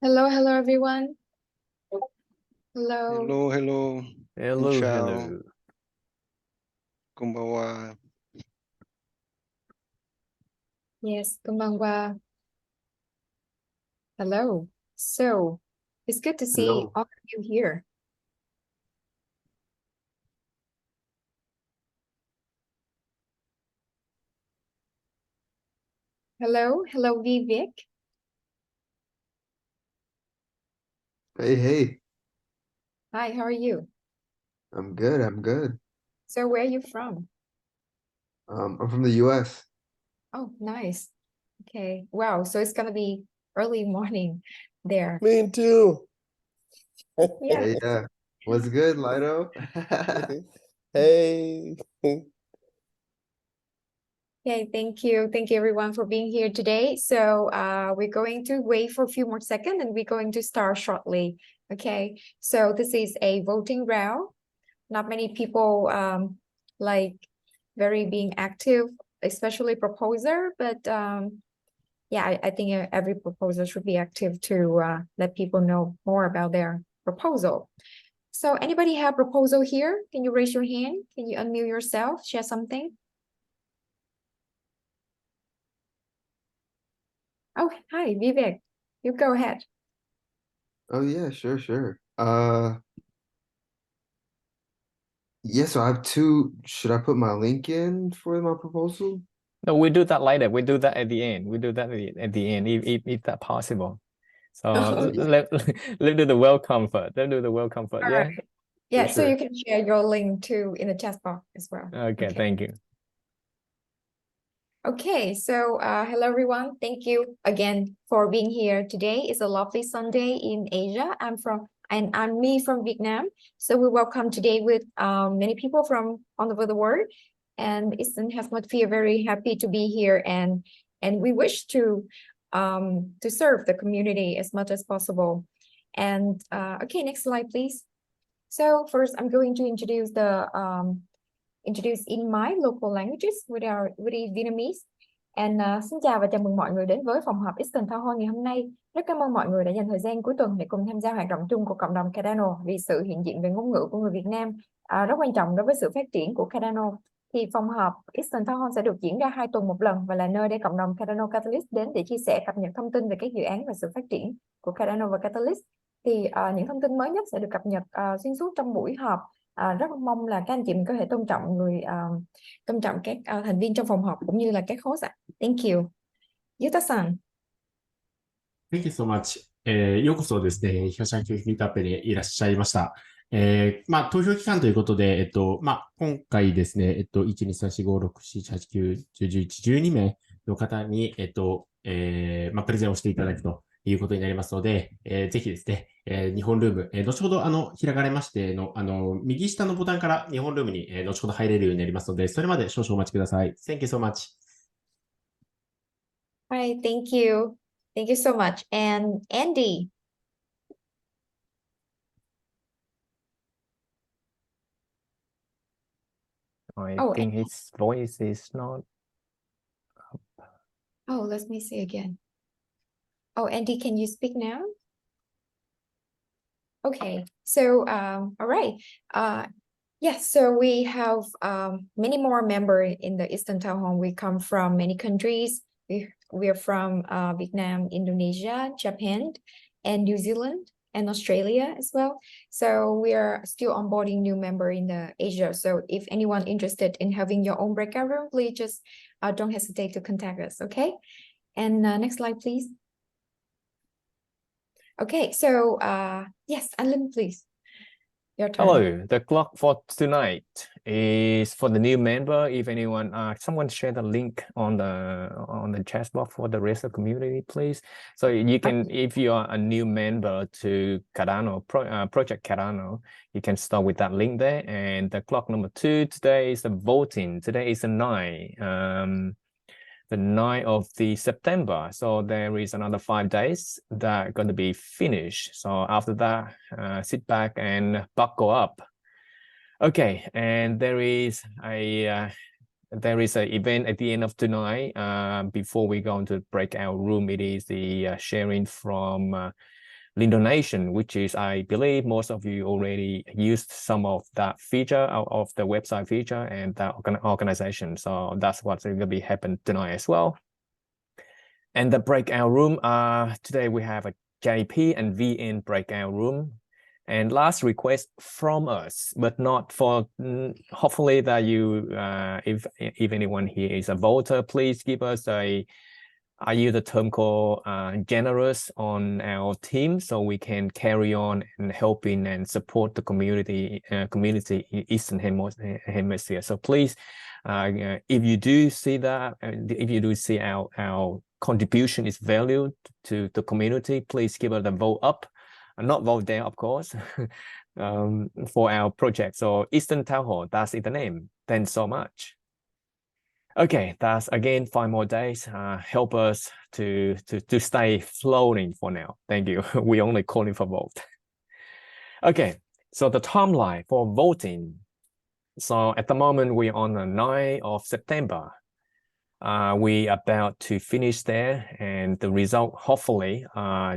Hello, everyone. Hello. Hello, hello. Hello, Ciao. hello. Konbanwa. Yes, konbanwa. Hello. So, it's good to see Hello. all of you here. Hello, Vivek. Hey. Hi, how are you? I'm good. So, where are you from? I'm from the US. Oh, nice. Okay. Wow. So it's gonna be early morning there. Me too. Yeah. Yeah. What's good, Lido? Hey. Okay, thank you. Thank you everyone for being here today. So we're going to wait for a few more seconds and we're going to start shortly. Okay, so this is a voting round. Not many people like very being active, especially proposer, but yeah, I think every proposer should be active to let people know more about their proposal. So anybody have proposal here? Can you raise your hand? Can you unmute yourself? Share something? Oh, hi, Vivek. You go ahead. Oh yeah, sure. Yeah, so I have two. Should I put my link in for my proposal? No, we do that later. We do that at the end. We do that at the end, if that possible. So let's do the welcome first. Let's do the welcome first. All Yeah. right. Yeah, so sure. you can share your link too in the chat box as well. Okay. Thank you. Okay, so hello everyone. Thank you again for being here today. It's a lovely Sunday in Asia. I'm me from Vietnam. So we welcome today with many people from all over the world. And Eastern Hemisphere very happy to be here and we wish to serve the community as much as possible. And okay, next slide, please. So first, I'm going to introduce in my local languages with Vietnamese. And xin chào và chào mừng mọi người đến với phòng họp Eastern Town Hall ngày hôm nay. Rất cảm ơn mọi người đã dành thời gian cuối tuần để cùng tham gia hoạt động chung của cộng đồng Cardano vì sự hiện diện về ngôn ngữ của người Việt Nam rất quan trọng đối với sự phát triển của Cardano. Thì phòng họp Eastern Town Hall sẽ được diễn ra 2 tuần một lần và là nơi để cộng đồng Cardano Catalyst đến để chia sẻ cập nhật thông tin về các dự án và sự phát triển của Cardano và Catalyst. Thì những thông tin mới nhất sẽ được cập nhật xuyên suốt trong buổi họp. Rất mong là các anh chị mình có thể tôn trọng các thành viên trong phòng họp cũng như là các host ạ. Thank you. Yuta-san. Thank you so much. ようこそですね、表彰級ミートアップにいらっしゃいました。投票期間ということで、今回ですね、1、2、3、4、5、6、7、8、9、10、11、12名の方に、プレゼンをしていただくということになりますので、ぜひですね、日本ルーム、後ほど開かれましての、右下のボタンから日本ルームに、後ほど入れるようになりますので、それまで少々お待ちください。Thank you so much. Hi, thank you. Thank you so much. And Andy. I think his voice is not. Oh, let me see again. Oh, Andy, can you speak now? Okay, so all right. Yes, so we have many more members in the Eastern Town Hall. We come from many countries. We are from Vietnam, Indonesia, Japan, and New Zealand, and Australia as well. So we are still onboarding new member in the Asia. So if anyone interested in having your own breakout room, please just don't hesitate to contact us, okay? And next slide, please. Okay, so yes, Anlin, please. Your turn. Hello, the clock for tonight is for the new member. If anyone, someone share the link on the chat box for the rest of the community, please. So you can, if you are a new member to Cardano, Project Cardano, you can start with that link there. And the clock number 2 today is the voting. Today is the 9th of September. So there is another 5 days that are going to be finished. So after that, sit back and buckle up. Okay, and there is an event at the end of tonight. Before we go into the breakout room, it is the sharing from Lido Nation, which is, I believe most of you already used some of that feature of the website feature and that organization. So that's what's going to be happen tonight as well. And the breakout room, today we have a JP and VN breakout room. And last request from us, but not for, hopefully that you, if anyone here is a voter, please give us I use the term called generous on our team, so we can carry on and helping and support the community in Eastern Hemisphere. So please, if you do see that, if you do see our contribution is valued to the community, please give us a vote up, not vote down, of course, for our project. So Eastern Town Hall, that's the name. Thanks so much. Okay, that's again 5 more days. Help us to stay floating for now. Thank you. We only calling for vote. Okay, so the timeline for voting. So at the moment we're on the 9th of September. We about to finish there, and the result, hopefully,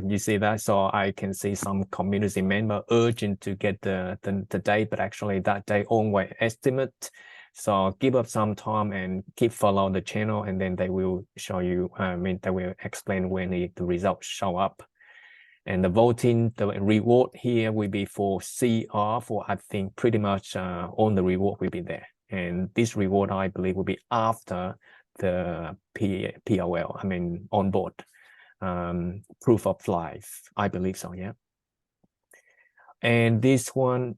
you see that. So I can see some community member urgent to get the date, but actually that date only estimate. So give up some time and keep follow the channel, and then they will show you, they will explain when the results show up. And the voting, the reward here will be for CR, for I think pretty much all the reward will be there. And this reward, I believe, will be after the POL, I mean, on board, proof of life. I believe so, yeah. And this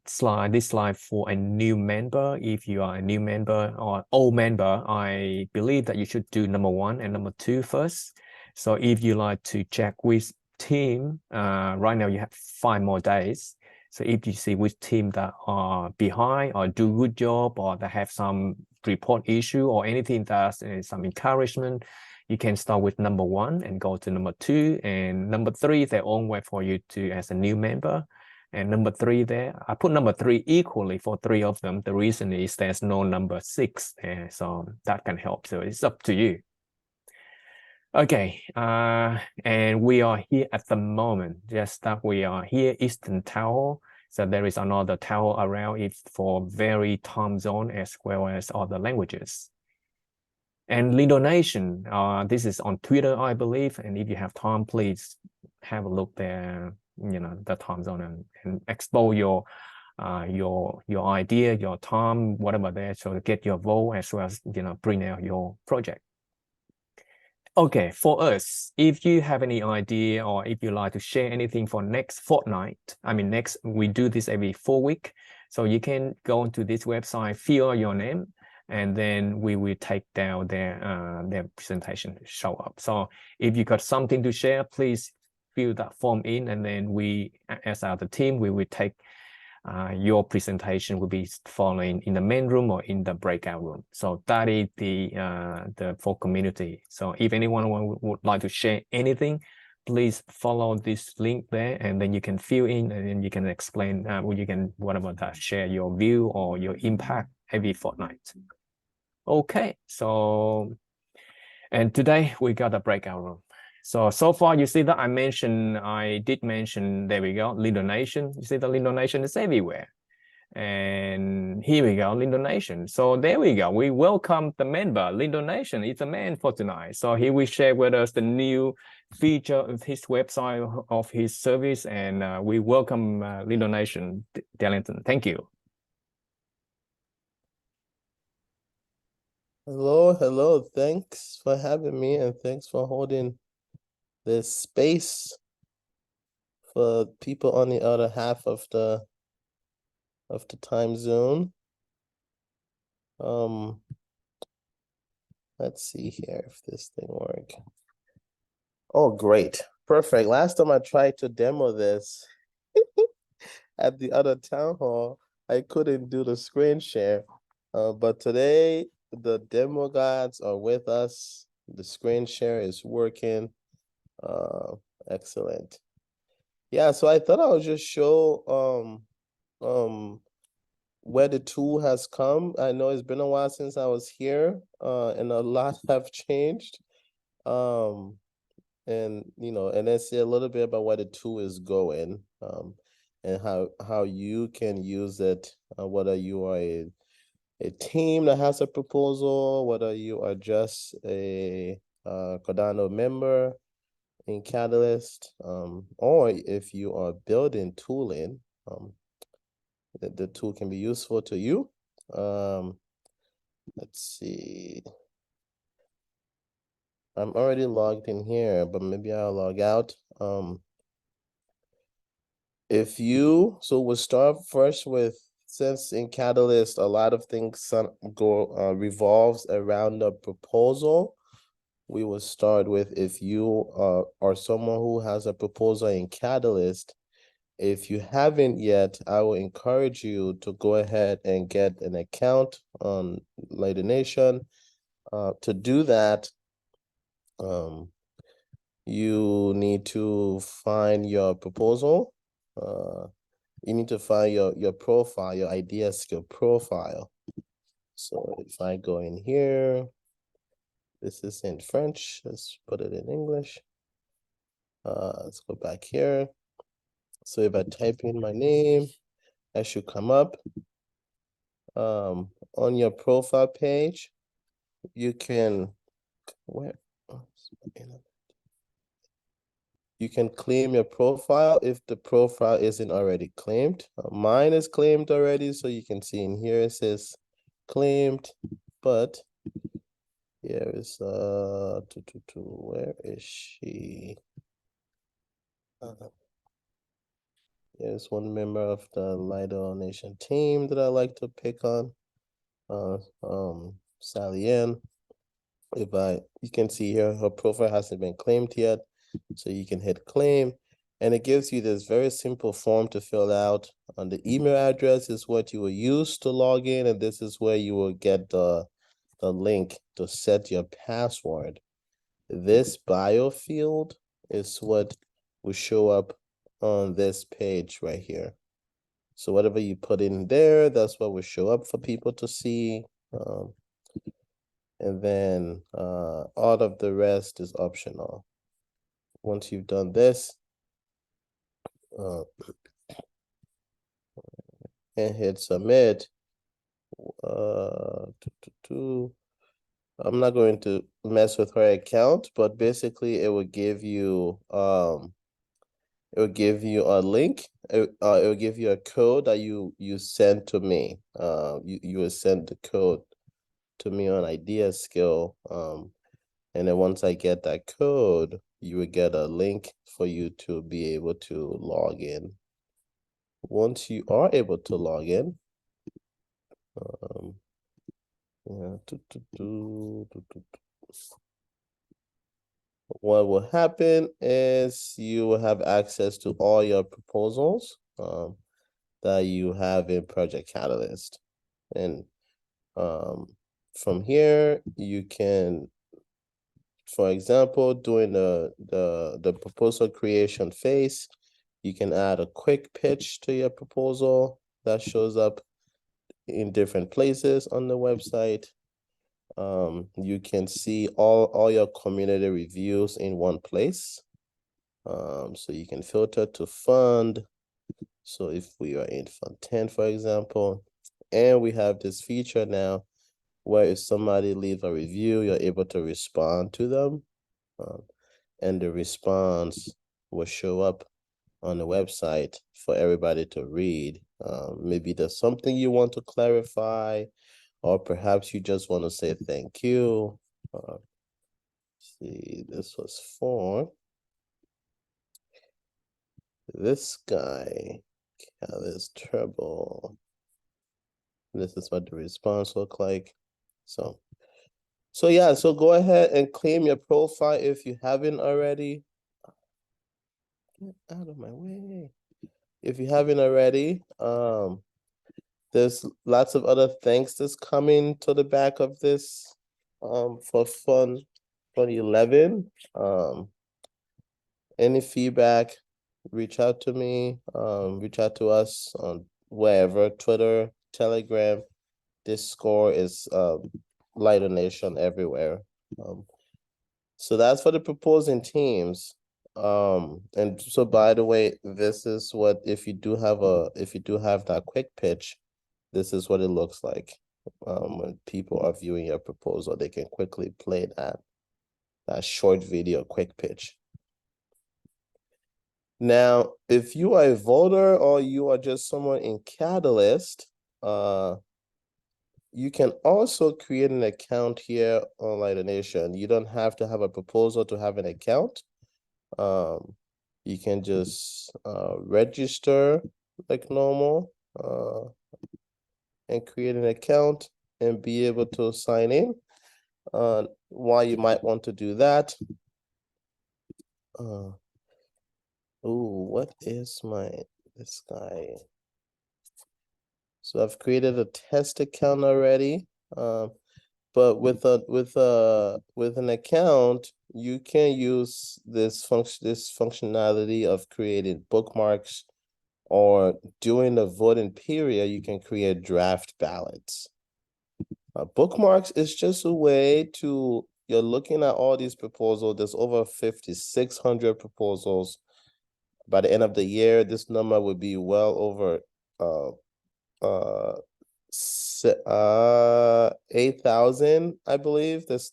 slide for a new member. If you are a new member or old member, I believe that you should do number 1 and number 2 first. So if you like to check which team, right now you have 5 more days. So if you see which team that are behind or do good job, or that have some report issue or anything that's some encouragement, you can start with number 1 and go to number 2, and number 3, their own way for you to as a new member. And number 3 there, I put number 3 equally for 3 of them. The reason is there's no number 6 there, so that can help. So it's up to you. Okay, and we are here at the moment, just that we are here, Eastern Tower. So there is another tower around it for very time zone as well as other languages. And Lido Nation, this is on Twitter, I believe. And if you have time, please have a look there, you know, the time zone, and expose your idea, your time, whatever there, so get your vote as well as, you know, bring out your project. Okay, for us, if you have any idea or if you like to share anything for next fortnight, I mean, we do this every 4 weeks. So you can go into this website, fill your name, and then we will take down their presentation show up. So if you got something to share, please fill that form in, and then we, as the team, we will take your presentation will be following in the main room or in the breakout room. So that is the for community. So if anyone would like to share anything, please follow this link there, and then you can fill in, and then you can explain, you can whatever that, share your view or your impact every fortnight. Okay, so, and today we got a breakout room. So far you see that I did mention, there we go, Lido Nation. You see the Lido Nation is everywhere. And here we go, Lido Nation. So there we go. We welcome the member, Lido Nation. It's a man for tonight. So he will share with us the new feature of his website, of his service. And we welcome Lido Nation, Darlington. Thank you. Hello. Thanks for having me, and thanks for holding this space for people on the other half of the time zone. Let's see here if this thing works. Oh, great. Perfect. Last time I tried to demo this at the other town hall, I couldn't do the screen share. But today the demo gods are with us. The screen share is working. Excellent. Yeah, so I thought I would just show where the tool has come. I know it's been a while since I was here, and a lot have changed. and and then say a little bit about where the tool is going, and how you can use it, whether you are a team that has a proposal, whether you are just a Cardano member in Catalyst, or if you are building tooling, the tool can be useful to you. Let's see. I'm already logged in here, but maybe I'll log out. So we'll start first with, since in Catalyst, a lot of things revolves around the proposal. We will start with, if you are someone who has a proposal in Catalyst, if you haven't yet, I will encourage you to go ahead and get an account on Lido Nation. To do that, you need to find your proposal. You need to find your profile, your idea skill profile. So if I go in here, this is in French. Let's put it in English. Let's go back here. So if I type in my name, I should come up. On your profile page, you can you can claim your profile if the profile isn't already claimed. Mine is claimed already, so you can see in here it says claimed, but here is where is she? Here's one member of the Lido Nation team that I like to pick on. Sally Ann. You can see here, her profile hasn't been claimed yet. So you can hit claim, and it gives you this very simple form to fill out. And the email address is what you will use to log in, and this is where you will get the link to set your password. This bio field is what will show up on this page right here. So whatever you put in there, that's what will show up for people to see. And then all of the rest is optional. Once you've done this, and hit submit, I'm not going to mess with her account, but basically it will give you a link. It will give you a code that you send to me. You will send the code to me on Idea Skill. And then once I get that code, you will get a link for you to be able to log in. Once you are able to log in, what will happen is you will have access to all your proposals that you have in Project Catalyst. And from here, you can, for example, during the proposal creation phase, you can add a quick pitch to your proposal that shows up in different places on the website. You can see all your community reviews in one place. So you can filter to fund. So if we are in fund 10, for example, and we have this feature now where if somebody leaves a review, you're able to respond to them. And the response will show up on the website for everybody to read. Maybe there's something you want to clarify, or perhaps you just want to say thank you. See, this was for this guy, Callis Treble. This is what the response looked like. So yeah, so go ahead and claim your profile if you haven't already. Get out of my way. If you haven't already, there's lots of other things that's coming to the back of this for Fun 11. Any feedback, reach out to me, reach out to us on wherever, Twitter, Telegram. Discord is Lido Nation everywhere. So that's for the proposing teams. And so by the way, this is what if you do have that quick pitch, this is what it looks like. When people are viewing your proposal, they can quickly play that short video quick pitch. Now, if you are a voter or you are just someone in Catalyst, you can also create an account here on Lido Nation. You don't have to have a proposal to have an account. You can just register like normal and create an account and be able to sign in. Why you might want to do that. What is this guy? So I've created a test account already. But with an account, you can use this functionality of creating bookmarks, or during the voting period, you can create draft ballots. Bookmarks is just a way to, you're looking at all these proposals. There's over 5,600 proposals. By the end of the year, this number would be well over 8,000, I believe. There's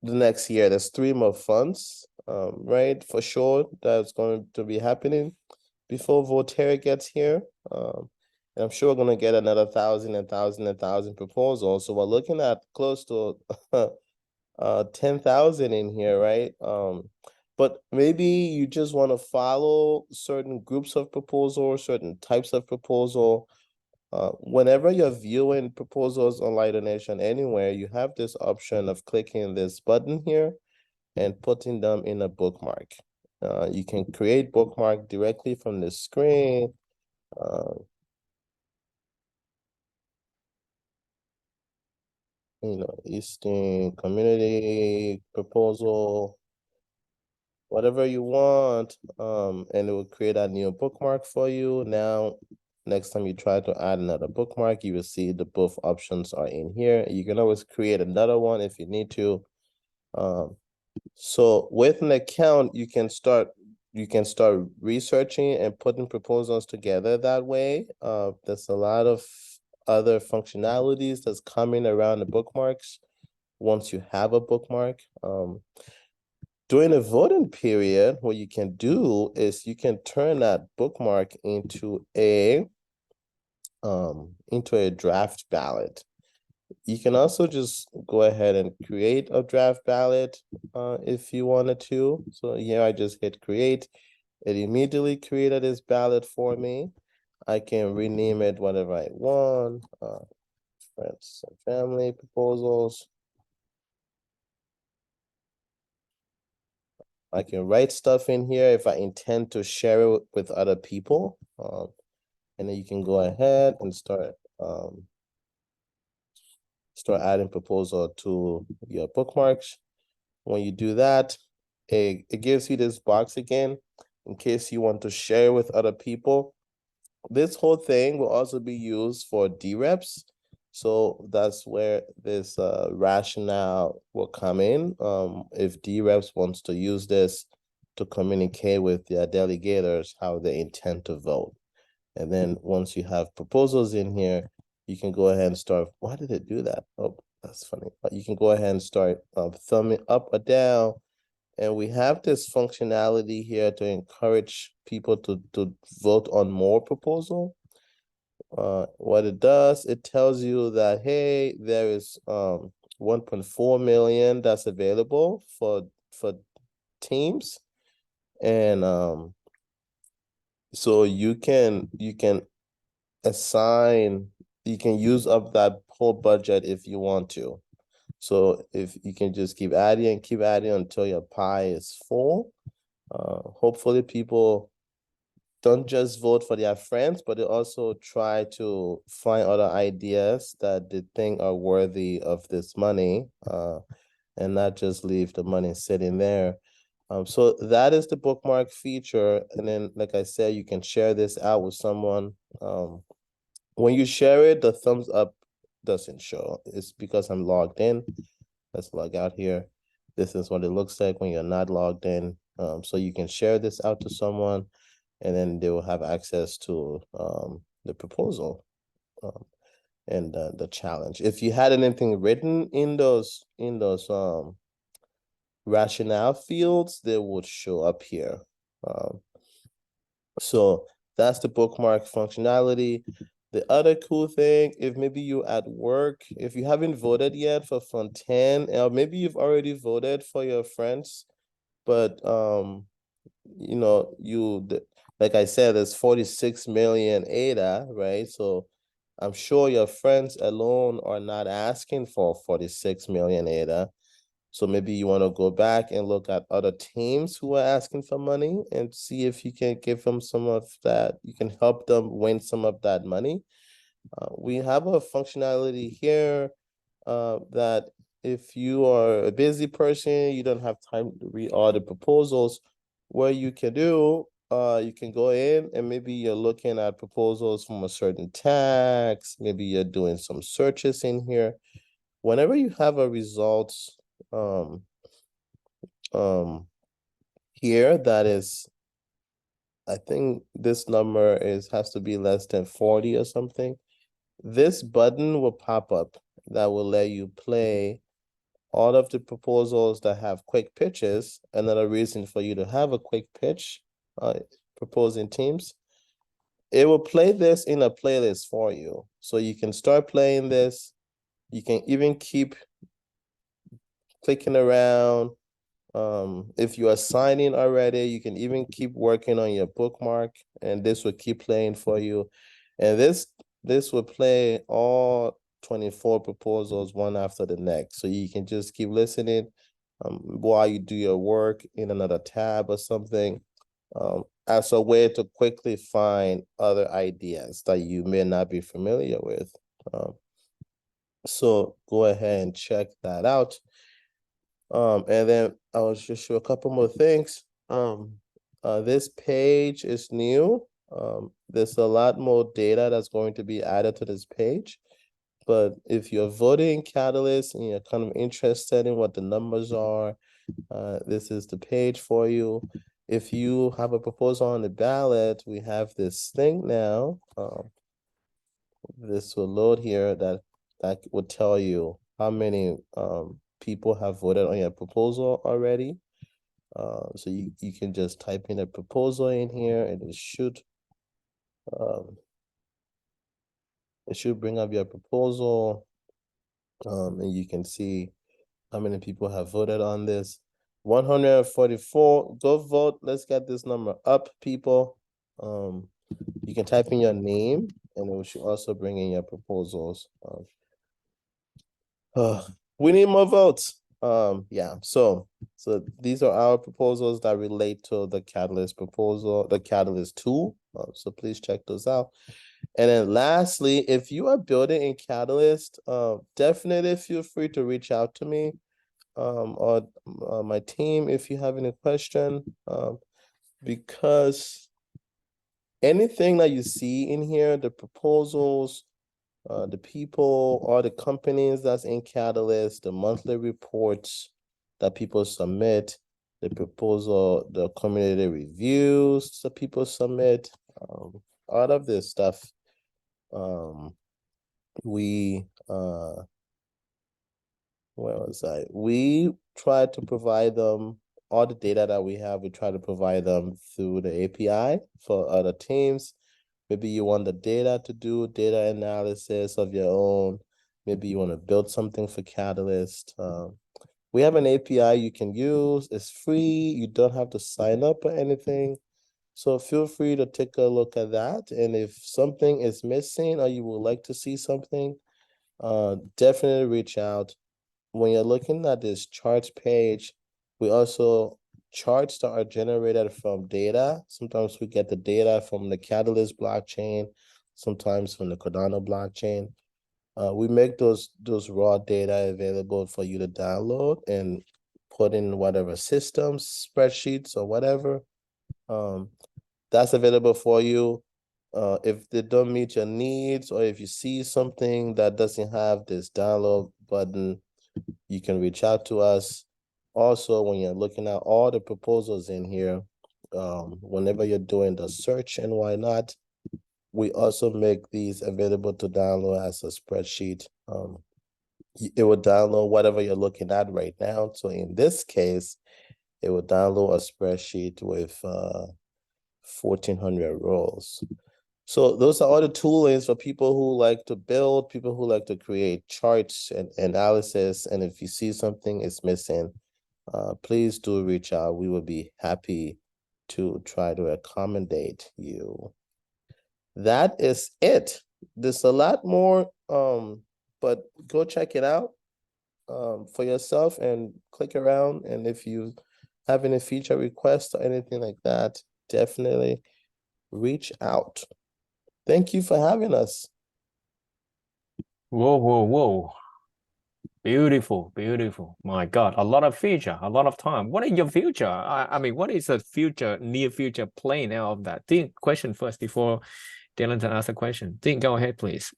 the next year, there's 3 more funds, right? For sure, that's going to be happening before Voltaire gets here. And I'm sure we're going to get another 1,000 proposals. So we're looking at close to 10,000 in here, right? But maybe you just want to follow certain groups of proposal, certain types of proposal. Whenever you're viewing proposals on Lido Nation anywhere, you have this option of clicking this button here and putting them in a bookmark. You can create bookmark directly from the screen. Eastern Community proposal, whatever you want, and it will create a new bookmark for you. Now, next time you try to add another bookmark, you will see the both options are in here. You can always create another one if you need to. So with an account, you can start researching and putting proposals together that way. There's a lot of other functionalities that's coming around the bookmarks once you have a bookmark. During a voting period, what you can do is you can turn that bookmark into a draft ballot. You can also just go ahead and create a draft ballot if you wanted to. So here I just hit create. It immediately created this ballot for me. I can rename it whatever I want. Friends and family proposals. I can write stuff in here if I intend to share it with other people. And then you can go ahead and start adding proposal to your bookmarks. When you do that, it gives you this box again in case you want to share with other people. This whole thing will also be used for DREPs. So that's where this rationale will come in. If DREPs wants to use this to communicate with their delegators how they intend to vote. And then once you have proposals in here, you can go ahead and start. Why did it do that? Oh, that's funny. But you can go ahead and start thumbing up or down. And we have this functionality here to encourage people to vote on more proposal. What it does, it tells you that, hey, there is 1.4 million that's available for teams. And so you can assign, you can use up that whole budget if you want to. So if you can just keep adding until your pie is full. Hopefully people don't just vote for their friends, but they also try to find other ideas that they think are worthy of this money, and not just leave the money sitting there. So that is the bookmark feature. And then, like I said, you can share this out with someone. When you share it, the thumbs up doesn't show. It's because I'm logged in. Let's log out here. This is what it looks like when you're not logged in. So you can share this out to someone, and then they will have access to the proposal and the challenge. If you had anything written in those rationale fields, they would show up here. So that's the bookmark functionality. The other cool thing, if maybe you're at work, if you haven't voted yet for Fund 10, or maybe you've already voted for your friends, but you know, like I said, there's 46 million ADA, right? So I'm sure your friends alone are not asking for 46 million ADA. So maybe you want to go back and look at other teams who are asking for money and see if you can give them some of that. You can help them win some of that money. We have a functionality here that if you are a busy person, you don't have time to read all the proposals, what you can do, you can go in and maybe you're looking at proposals from a certain tax, maybe you're doing some searches in here. Whenever you have a results here that is, I think this number has to be less than 40 or something. This button will pop up that will let you play all of the proposals that have quick pitches. Another reason for you to have a quick pitch, proposing teams, it will play this in a playlist for you. So you can start playing this. You can even keep clicking around. If you are signing already, you can even keep working on your bookmark, and this will keep playing for you. And this will play all 24 proposals one after the next. So you can just keep listening while you do your work in another tab or something, as a way to quickly find other ideas that you may not be familiar with. So go ahead and check that out. And then I'll just show a couple more things. This page is new. There's a lot more data that's going to be added to this page. But if you're voting Catalyst and you're kind of interested in what the numbers are, this is the page for you. If you have a proposal on the ballot, we have this thing now. This will load here that would tell you how many people have voted on your proposal already. So you can just type in a proposal in here and it should bring up your proposal, and you can see how many people have voted on this. 144. Go vote. Let's get this number up, people. You can type in your name and it should also bring in your proposals. We need more votes. Yeah, so these are our proposals that relate to the Catalyst proposal, the Catalyst tool. So please check those out. And then lastly, if you are building in Catalyst, definitely feel free to reach out to me or my team if you have any question, because anything that you see in here, the proposals, the people or the companies that's in Catalyst, the monthly reports that people submit, the proposal, the community reviews that people submit, all of this stuff. We we try to provide them all the data that we have. We try to provide them through the API for other teams. Maybe you want the data to do data analysis of your own. Maybe you want to build something for Catalyst. We have an API you can use. It's free. You don't have to sign up or anything. So feel free to take a look at that. And if something is missing or you would like to see something, definitely reach out. When you're looking at this charts page, we also charts that are generated from data. Sometimes we get the data from the Catalyst blockchain, sometimes from the Cardano blockchain. We make those raw data available for you to download and put in whatever systems, spreadsheets, or whatever. That's available for you. If they don't meet your needs, or if you see something that doesn't have this download button, you can reach out to us. Also, when you're looking at all the proposals in here, whenever you're doing the search and whatnot, we also make these available to download as a spreadsheet. It will download whatever you're looking at right now. So in this case, it will download a spreadsheet with 1,400 rows. So those are all the toolings for people who like to build, people who like to create charts and analysis. And if you see something is missing, please do reach out. We will be happy to try to accommodate you. That is it. There's a lot more, but go check it out for yourself and click around. And if you have any feature requests or anything like that, definitely reach out. Thank you for having us. Whoa, whoa, whoa. Beautiful, beautiful. My God, a lot of future, a lot of time. What is your future? I mean, what is the future, near future plan out of that? Think question first before Darlington asks a question. Think, go ahead, please.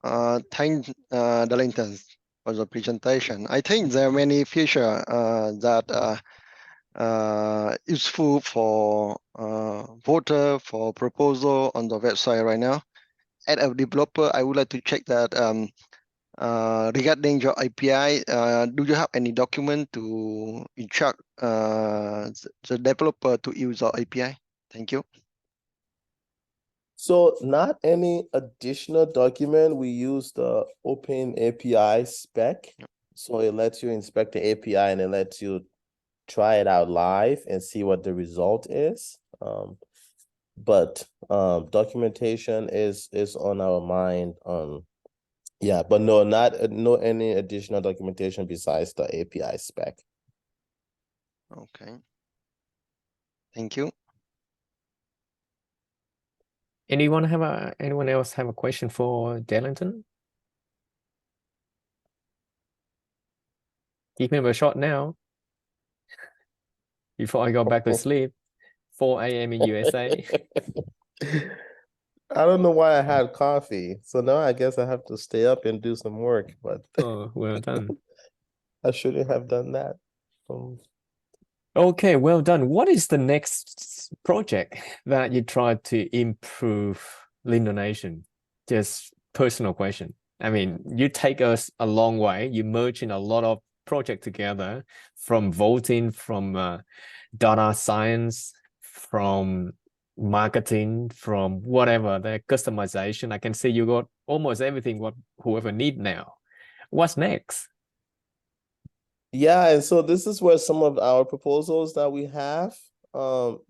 Thank Darlington for the presentation. I think there are many features that useful for voter for proposal on the website right now. As a developer, I would like to check that regarding your API, do you have any document to instruct the developer to use our API? Thank you. So not any additional document. We use the Open API spec. So it lets you inspect the API and it lets you try it out live and see what the result is. But documentation is on our mind. Yeah, but no, no any additional documentation besides the API spec. Okay. Thank you. Anyone else have a question for Darlington? Give him a shot now. Before I go back to sleep. 4 a.m. in USA. I don't know why I had coffee. So now I guess I have to stay up and do some work, but Oh, well done. I shouldn't have done that. Okay, well done. What is the next project that you try to improve Lido Nation? Just personal question. I mean, you take us a long way. You merge in a lot of projects together, from voting, from data science, from marketing, from whatever, the customization. I can see you got almost everything what whoever need now. What's next? Yeah, and so this is where some of our proposals that we have,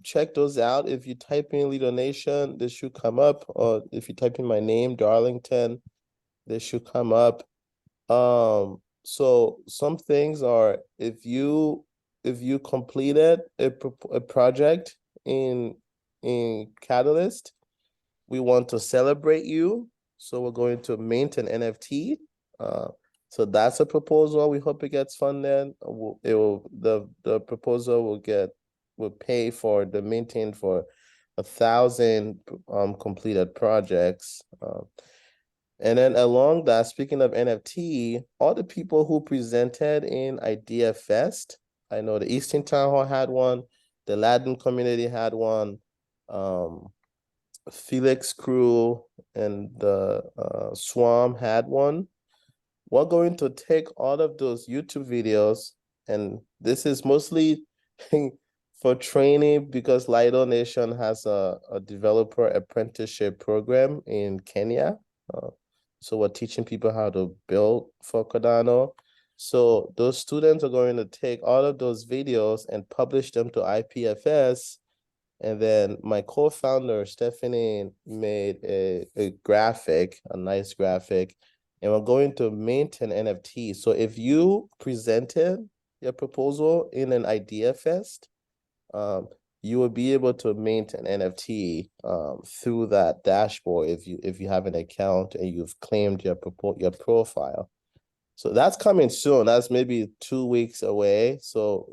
check those out. If you type in Lido Nation, this should come up. Or if you type in my name, Darlington, this should come up. So some things are, if you completed a project in Catalyst, we want to celebrate you. So we're going to mint an NFT. So that's a proposal. We hope it gets funded. The proposal will pay for the minting for 1,000 completed projects. And then along that, speaking of NFT, all the people who presented in Idea Fest, I know the Eastern Town Hall had one, the Latin community had one, Felix Crew and the Swam had one. We're going to take all of those YouTube videos, and this is mostly for training because Lido Nation has a developer apprenticeship program in Kenya. So we're teaching people how to build for Cardano. So those students are going to take all of those videos and publish them to IPFS. And then my co-founder, Stephanie, made a graphic, a nice graphic, and we're going to mint an NFT. So if you presented your proposal in an Idea Fest, you will be able to mint an NFT through that dashboard if you have an account and you've claimed your profile. So that's coming soon. That's maybe 2 weeks away. So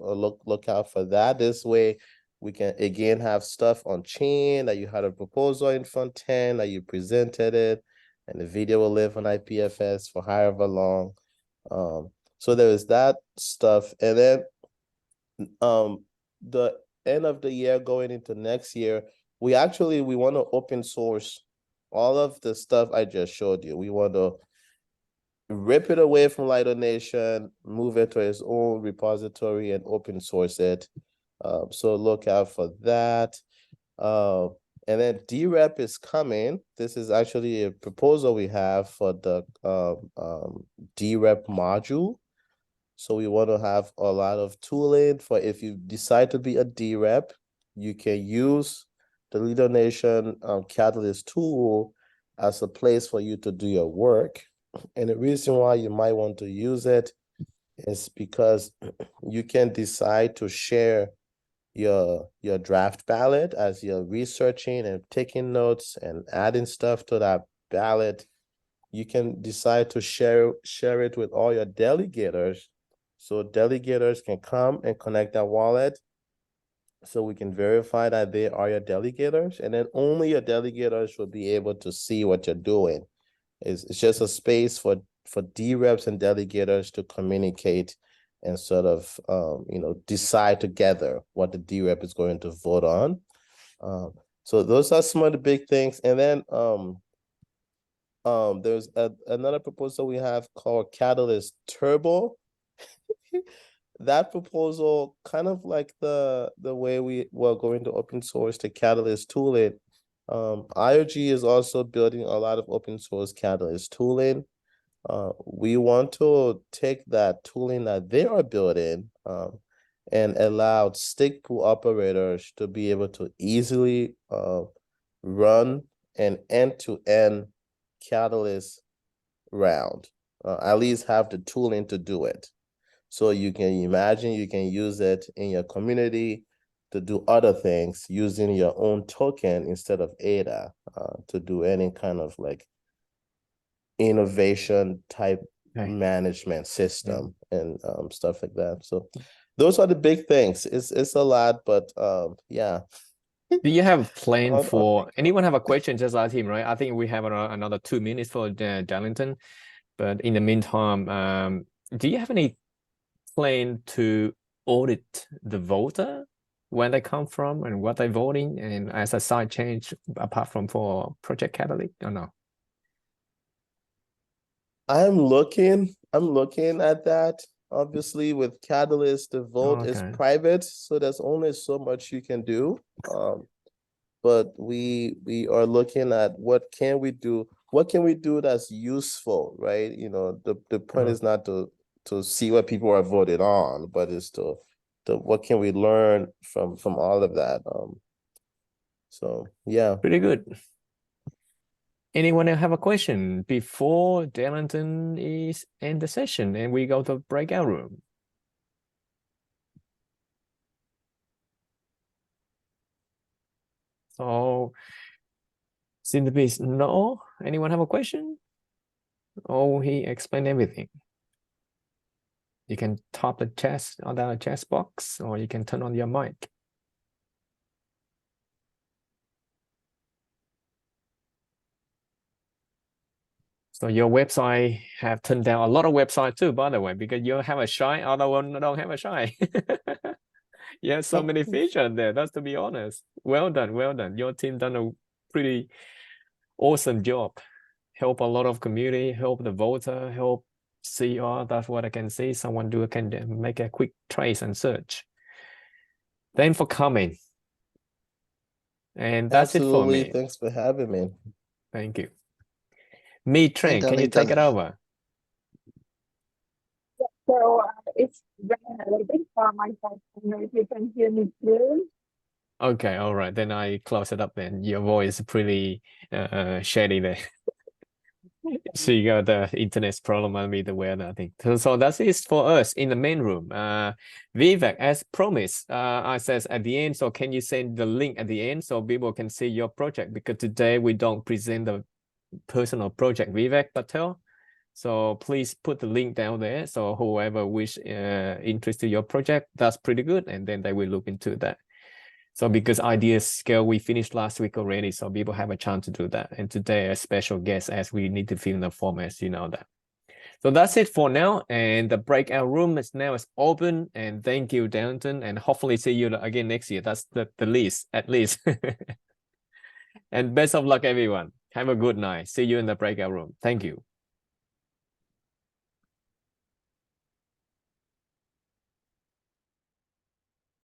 look out for that. This way we can again have stuff on chain that you had a proposal in front end, that you presented it, and the video will live on IPFS for however long. So there is that stuff. And then the end of the year going into next year, we want to open source all of the stuff I just showed you. We want to rip it away from Lido Nation, move it to its own repository and open source it. So look out for that. And then DREP is coming. This is actually a proposal we have for the DREP module. So we want to have a lot of tooling for if you decide to be a DREP, you can use the Lido Nation Catalyst tool as a place for you to do your work. And the reason why you might want to use it is because you can decide to share your draft ballot as you're researching and taking notes and adding stuff to that ballot. You can decide to share it with all your delegators. So delegators can come and connect that wallet so we can verify that they are your delegators, and then only your delegators will be able to see what you're doing. It's just a space for DREPs and delegators to communicate and sort of decide together what the DREP is going to vote on. So those are some of the big things. And then there's another proposal we have called Catalyst Turbo. That proposal, kind of like the way we were going to open source the Catalyst tooling. IOG is also building a lot of open source Catalyst tooling. We want to take that tooling that they are building and allow stake pool operators to be able to easily run an end-to-end Catalyst round, at least have the tooling to do it. So you can imagine you can use it in your community to do other things using your own token instead of ADA to do any kind of like innovation type management system and stuff like that. So those are the big things. It's a lot, but yeah. Do you have a plan for anyone have a question? Just ask him, right? I think we have another 2 minutes for Darlington, but in the meantime, do you have any plan to audit the voter, where they come from and what they're voting, and as a side change apart from for Project Catalyst or no? I'm looking at that. Obviously, with Catalyst, the vote is private, so there's only so much you can do. But we are looking at what can we do that's useful, right? The point is not to see what people are voted on, but it's to what can we learn from all of that. So yeah. Pretty good. Anyone have a question before Darlington is end the session and we go to breakout room? So seems to be no. Anyone have a question? Oh, he explained everything. You can tap the chat on the chat box, or you can turn on your mic. So your website have turned down a lot of websites too, by the way, because you have a shy, other one don't have a shy. You have so many features there. That's to be honest. Well done, well done. Your team done a pretty awesome job. Help a lot of community, help the voter, help CR. That's what I can see. Someone can make a quick trace and search. Thanks for coming. And that's Absolutely. it for me. Thanks for having me. Thank you. Me, Trent, can you take it over? So it's running a little bit for my side. I don't know if you can hear me clearly. Okay, all right. Then I close it up then. Your voice is pretty shady there. So you got the internet problem, I'll be aware that I think. So that's it for us in the main room. Vivek, as promised, I says at the end, so can you send the link at the end so people can see your project? Because today we don't present the personal project, Vivek Patel. So please put the link down there. So whoever interested in your project, that's pretty good. And then they will look into that. So because ideas scale, we finished last week already. So people have a chance to do that. And today a special guest as we need to fill in the form, as you know that. So that's it for now. And the breakout room is now open. And thank you, Darlington. And hopefully see you again next year. That's the least, at least. And best of luck, everyone. Have a good night. See you in the breakout room. Thank you.